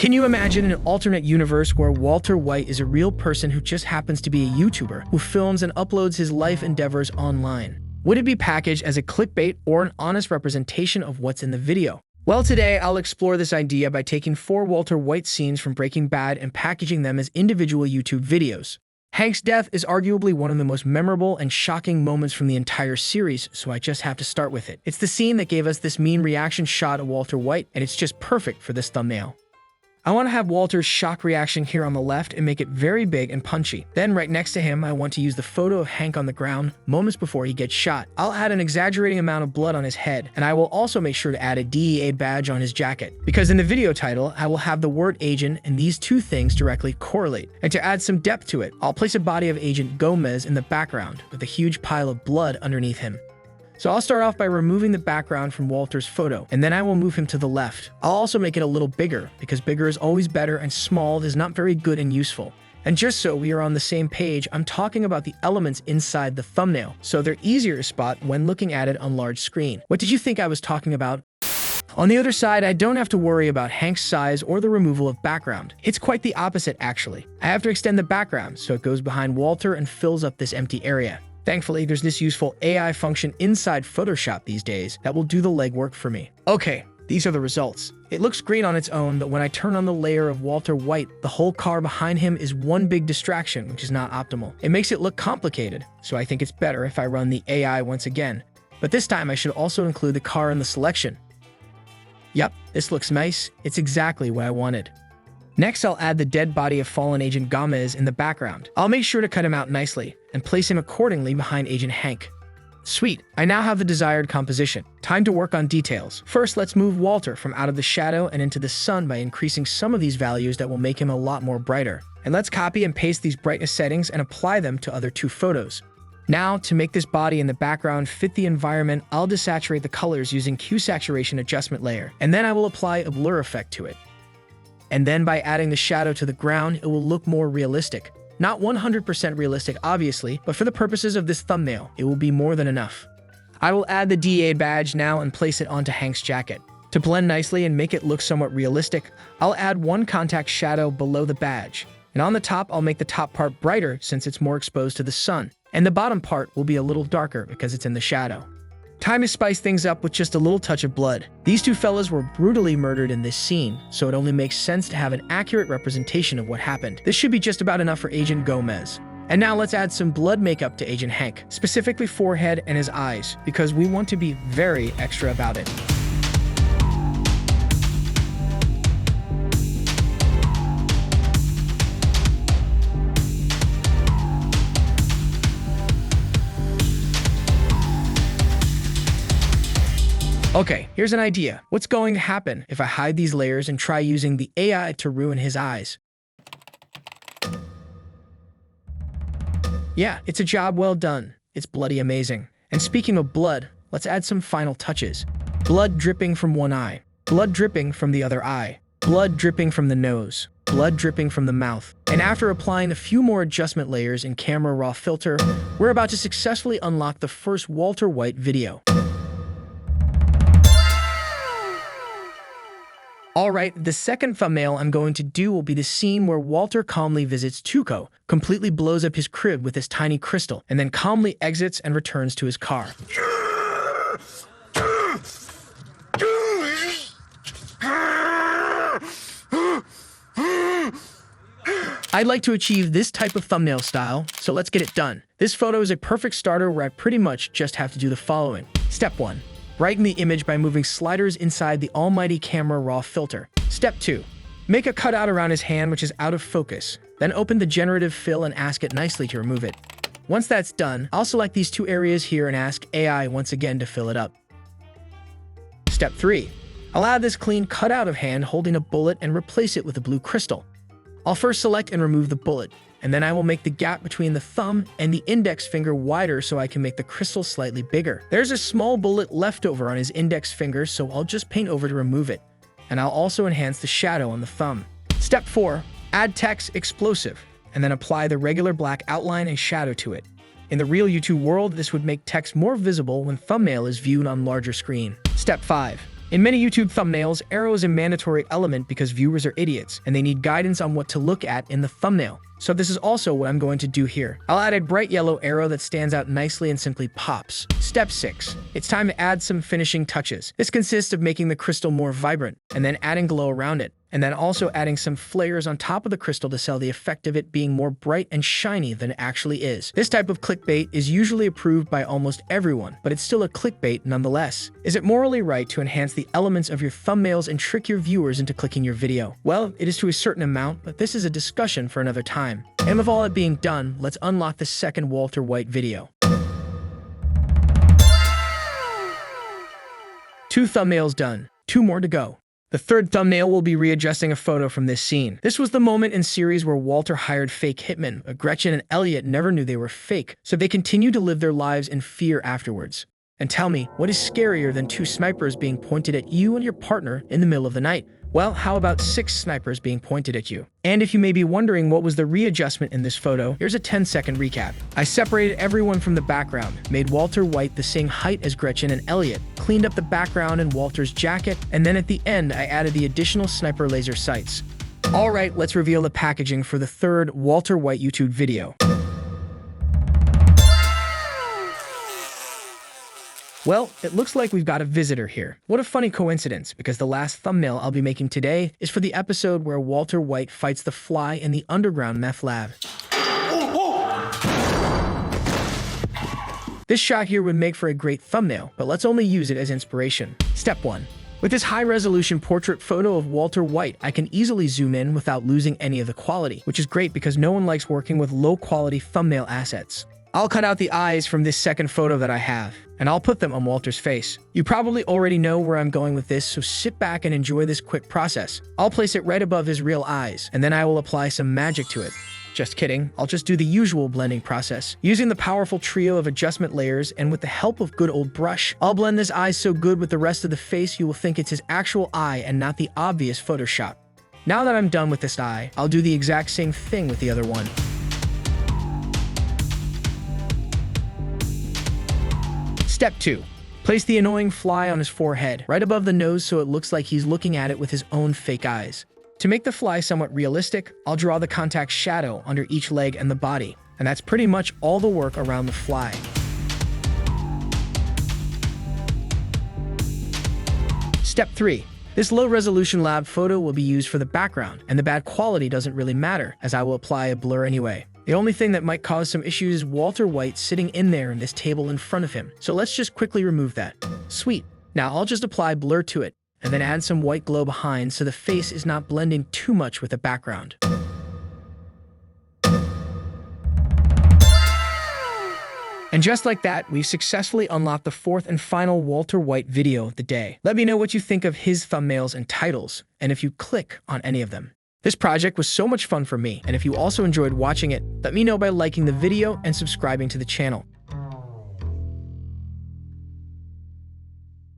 Can you imagine an alternate universe where Walter White is a real person who just happens to be a YouTuber who films and uploads his life endeavors online? Would it be packaged as a clickbait or an honest representation of what's in the video? Well, today I'll explore this idea by taking 4 Walter White scenes from Breaking Bad and packaging them as individual YouTube videos. Hank's death is arguably one of the most memorable and shocking moments from the entire series, so I just have to start with it. It's the scene that gave us this mean reaction shot of Walter White, and it's just perfect for this thumbnail. I want to have Walter's shock reaction here on the left and make it very big and punchy. Then right next to him, I want to use the photo of Hank on the ground moments before he gets shot. I'll add an exaggerating amount of blood on his head, and I will also make sure to add a DEA badge on his jacket. Because in the video title, I will have the word agent and these two things directly correlate. And to add some depth to it, I'll place a body of Agent Gomez in the background with a huge pile of blood underneath him. So I'll start off by removing the background from Walter's photo, and then I will move him to the left. I'll also make it a little bigger, because bigger is always better and small is not very good and useful. And just so we are on the same page, I'm talking about the elements inside the thumbnail, so they're easier to spot when looking at it on large screen. What did you think I was talking about? On the other side, I don't have to worry about Hank's size or the removal of background. It's quite the opposite, actually. I have to extend the background so it goes behind Walter and fills up this empty area. Thankfully, there's this useful AI function inside Photoshop these days that will do the legwork for me. Okay, these are the results. It looks great on its own, but when I turn on the layer of Walter White, the whole car behind him is one big distraction, which is not optimal. It makes it look complicated, so I think it's better if I run the AI once again. But this time I should also include the car in the selection. Yep, this looks nice. It's exactly what I wanted. Next, I'll add the dead body of fallen Agent Gomez in the background. I'll make sure to cut him out nicely and place him accordingly behind Agent Hank. Sweet, I now have the desired composition. Time to work on details. First, let's move Walter from out of the shadow and into the sun by increasing some of these values that will make him a lot more brighter. And let's copy and paste these brightness settings and apply them to other 2 photos. Now, to make this body in the background fit the environment, I'll desaturate the colors using Q saturation adjustment layer, and then I will apply a blur effect to it. And then by adding the shadow to the ground, it will look more realistic. Not 100% realistic, obviously, but for the purposes of this thumbnail, it will be more than enough. I will add the DA badge now and place it onto Hank's jacket. To blend nicely and make it look somewhat realistic, I'll add one contact shadow below the badge. And on the top, I'll make the top part brighter since it's more exposed to the sun. And the bottom part will be a little darker because it's in the shadow. Time to spice things up with just a little touch of blood. These 2 fellas were brutally murdered in this scene, so it only makes sense to have an accurate representation of what happened. This should be just about enough for Agent Gomez. And now let's add some blood makeup to Agent Hank, specifically forehead and his eyes, because we want to be very extra about it. Okay, here's an idea. What's going to happen if I hide these layers and try using the AI to ruin his eyes? Yeah, it's a job well done. It's bloody amazing. And speaking of blood, let's add some final touches. Blood dripping from one eye. Blood dripping from the other eye. Blood dripping from the nose. Blood dripping from the mouth. And after applying a few more adjustment layers in Camera Raw filter, we're about to successfully unlock the first Walter White video. Alright, the second thumbnail I'm going to do will be the scene where Walter calmly visits Tuco, completely blows up his crib with his tiny crystal, and then calmly exits and returns to his car. I'd like to achieve this type of thumbnail style, so let's get it done. This photo is a perfect starter where I pretty much just have to do the following. Step 1. Brighten the image by moving sliders inside the almighty Camera Raw filter. Step 2. Make a cutout around his hand which is out of focus. Then open the generative fill and ask it nicely to remove it. Once that's done, I'll select these 2 areas here and ask AI once again to fill it up. Step 3. I'll add this clean cutout of hand holding a bullet and replace it with a blue crystal. I'll first select and remove the bullet, and then I will make the gap between the thumb and the index finger wider so I can make the crystal slightly bigger. There's a small bullet left over on his index finger, so I'll just paint over to remove it. And I'll also enhance the shadow on the thumb. Step 4. Add text explosive, and then apply the regular black outline and shadow to it. In the real YouTube world, this would make text more visible when thumbnail is viewed on larger screen. Step 5. In many YouTube thumbnails, arrow is a mandatory element because viewers are idiots and they need guidance on what to look at in the thumbnail. So this is also what I'm going to do here. I'll add a bright yellow arrow that stands out nicely and simply pops. Step 6. It's time to add some finishing touches. This consists of making the crystal more vibrant and then adding glow around it, and then also adding some flares on top of the crystal to sell the effect of it being more bright and shiny than it actually is. This type of clickbait is usually approved by almost everyone, but it's still a clickbait nonetheless. Is it morally right to enhance the elements of your thumbnails and trick your viewers into clicking your video? Well, it is to a certain amount, but this is a discussion for another time. And with all that being done, let's unlock the second Walter White video. 2 thumbnails done, 2 more to go. The third thumbnail will be readjusting a photo from this scene. This was the moment in series where Walter hired fake hitmen, but Gretchen and Elliot never knew they were fake, so they continued to live their lives in fear afterwards. And tell me, what is scarier than 2 snipers being pointed at you and your partner in the middle of the night? Well, how about 6 snipers being pointed at you? And if you may be wondering what was the readjustment in this photo, here's a 10-second recap. I separated everyone from the background, made Walter White the same height as Gretchen and Elliot, cleaned up the background and Walter's jacket, and then at the end I added the additional sniper laser sights. Alright, let's reveal the packaging for the third Walter White YouTube video. Well, it looks like we've got a visitor here. What a funny coincidence, because the last thumbnail I'll be making today is for the episode where Walter White fights the Fly in the underground meth lab. This shot here would make for a great thumbnail, but let's only use it as inspiration. Step 1. With this high-resolution portrait photo of Walter White, I can easily zoom in without losing any of the quality, which is great because no one likes working with low-quality thumbnail assets. I'll cut out the eyes from this second photo that I have, and I'll put them on Walter's face. You probably already know where I'm going with this, so sit back and enjoy this quick process. I'll place it right above his real eyes, and then I will apply some magic to it. Just kidding, I'll just do the usual blending process. Using the powerful trio of adjustment layers and with the help of good old brush, I'll blend this eye so good with the rest of the face you will think it's his actual eye and not the obvious Photoshop. Now that I'm done with this eye, I'll do the exact same thing with the other one. Step 2. Place the annoying fly on his forehead, right above the nose so it looks like he's looking at it with his own fake eyes. To make the fly somewhat realistic, I'll draw the contact shadow under each leg and the body, and that's pretty much all the work around the fly. Step 3. This low-resolution lab photo will be used for the background, and the bad quality doesn't really matter, as I will apply a blur anyway. The only thing that might cause some issues is Walter White sitting in there in this table in front of him, so let's just quickly remove that. Sweet. Now I'll just apply blur to it, and then add some white glow behind so the face is not blending too much with the background. And just like that, we've successfully unlocked the fourth and final Walter White video of the day. Let me know what you think of his thumbnails and titles, and if you click on any of them. This project was so much fun for me, and if you also enjoyed watching it, let me know by liking the video and subscribing to the channel.